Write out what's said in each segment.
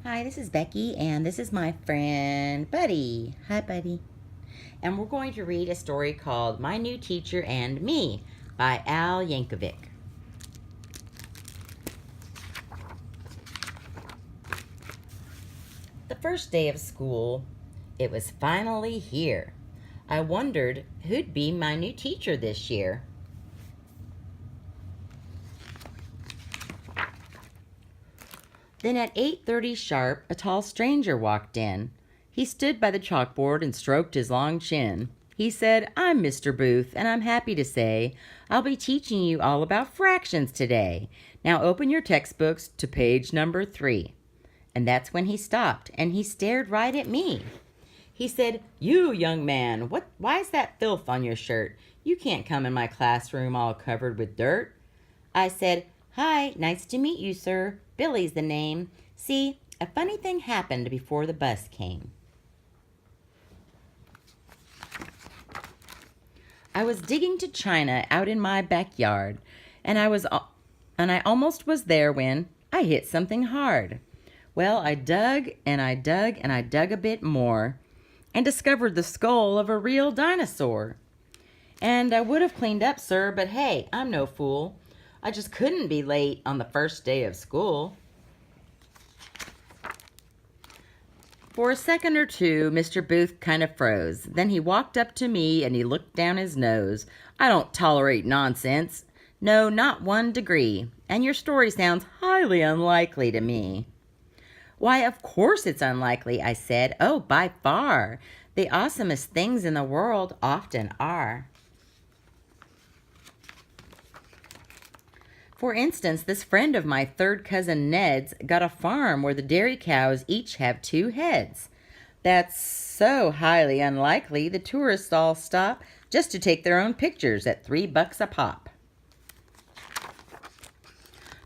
Hi, this is Becky, and this is my friend Buddy. Hi, Buddy. And we're going to read a story called My New Teacher and Me by Al Yankovic. The first day of school, it was finally here. I wondered who'd be my new teacher this year. Then at 8:30 sharp, a tall stranger walked in. He stood by the chalkboard and stroked his long chin. He said, "I'm Mr. Booth, and I'm happy to say I'll be teaching you all about fractions today. Now open your textbooks to page number 3." And that's when he stopped, and he stared right at me. He said, "You, young man, why's that filth on your shirt? You can't come in my classroom all covered with dirt." I said, "Hi, nice to meet you, sir. Billy's the name. See, a funny thing happened before the bus came." I was digging to china out in my backyard, and I almost was there when I hit something hard. Well, I dug and I dug and I dug a bit more and discovered the skull of a real dinosaur. And I would have cleaned up, sir, but hey, I'm no fool. I just couldn't be late on the first day of school. For a second or two, Mr. Booth kind of froze. Then he walked up to me and he looked down his nose. "I don't tolerate nonsense. No, not 1 degree. And your story sounds highly unlikely to me." "Why, of course it's unlikely," I said. "Oh, by far. The awesomest things in the world often are." For instance, this friend of my third cousin Ned's got a farm where the dairy cows each have 2 heads. That's so highly unlikely the tourists all stop just to take their own pictures at $3 a pop.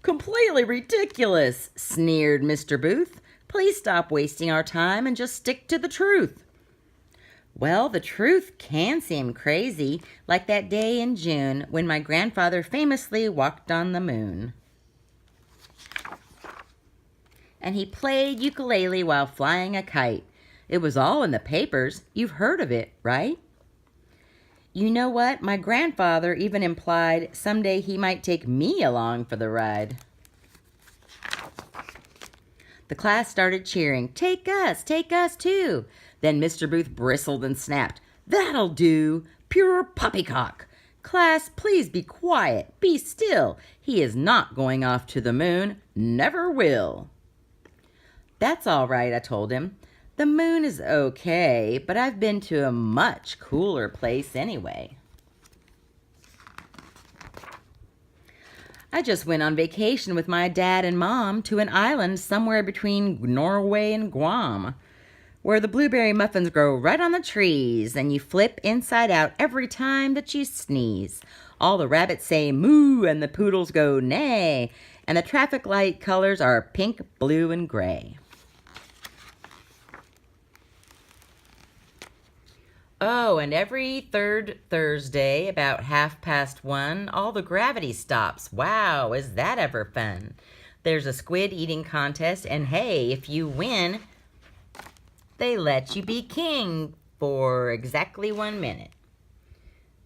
"Completely ridiculous," sneered Mr. Booth. "Please stop wasting our time and just stick to the truth." Well, the truth can seem crazy, like that day in June when my grandfather famously walked on the moon. And he played ukulele while flying a kite. It was all in the papers. You've heard of it, right? You know what? My grandfather even implied someday he might take me along for the ride. The class started cheering, take us too." Then Mr. Booth bristled and snapped, "That'll do. Pure poppycock. Class, please be quiet. Be still. He is not going off to the moon. Never will." "That's all right," I told him. "The moon is okay, but I've been to a much cooler place anyway." I just went on vacation with my dad and mom to an island somewhere between Norway and Guam, where the blueberry muffins grow right on the trees and you flip inside out every time that you sneeze. All the rabbits say moo and the poodles go neigh, and the traffic light colors are pink, blue, and gray. Oh, and every third Thursday, about 1:30, all the gravity stops. Wow, is that ever fun? There's a squid eating contest, and hey, if you win, they let you be king for exactly 1 minute.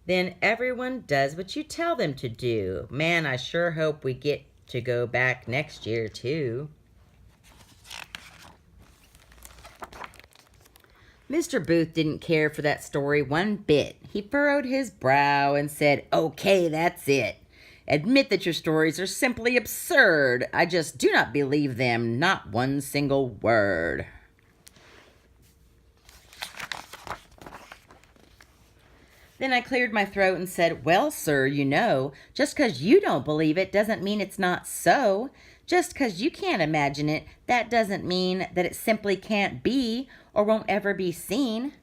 Then everyone does what you tell them to do. Man, I sure hope we get to go back next year, too. Mr. Booth didn't care for that story one bit. He furrowed his brow and said, "Okay, that's it. Admit that your stories are simply absurd. I just do not believe them, not one single word." Then I cleared my throat and said, "Well, sir, you know, just 'cause you don't believe it doesn't mean it's not so. Just 'cause you can't imagine it, that doesn't mean that it simply can't be or won't ever be seen.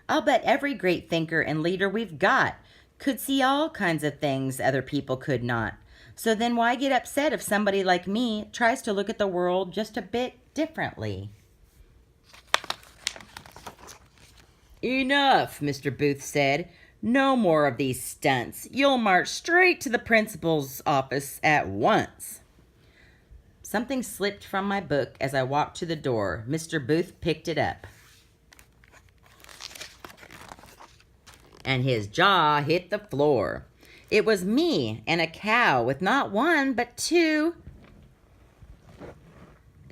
I'll bet every great thinker and leader we've got could see all kinds of things other people could not. So then why get upset if somebody like me tries to look at the world just a bit differently?" "Enough," Mr. Booth said. "No more of these stunts. You'll march straight to the principal's office at once." Something slipped from my book as I walked to the door. Mr. Booth picked it up, and his jaw hit the floor. It was me and a cow with not one but two.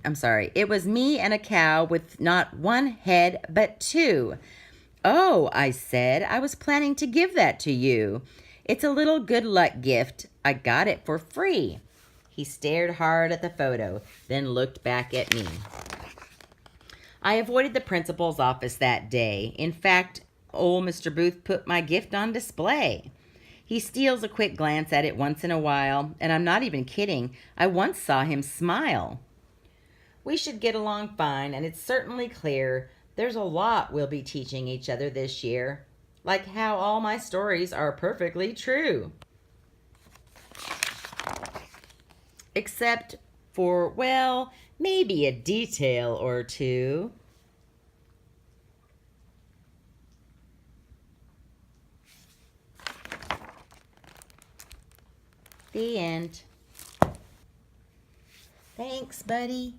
It was me and a cow with not one head but two. Oh, I said, I was planning to give that to you. It's a little good luck gift. I got it for free. He stared hard at the photo, then looked back at me. I avoided the principal's office that day. In fact, old Mr. Booth put my gift on display. He steals a quick glance at it once in a while, and I'm not even kidding. I once saw him smile. We should get along fine, and it's certainly clear there's a lot we'll be teaching each other this year, like how all my stories are perfectly true. Except for, well, maybe a detail or two. The end. Thanks, buddy.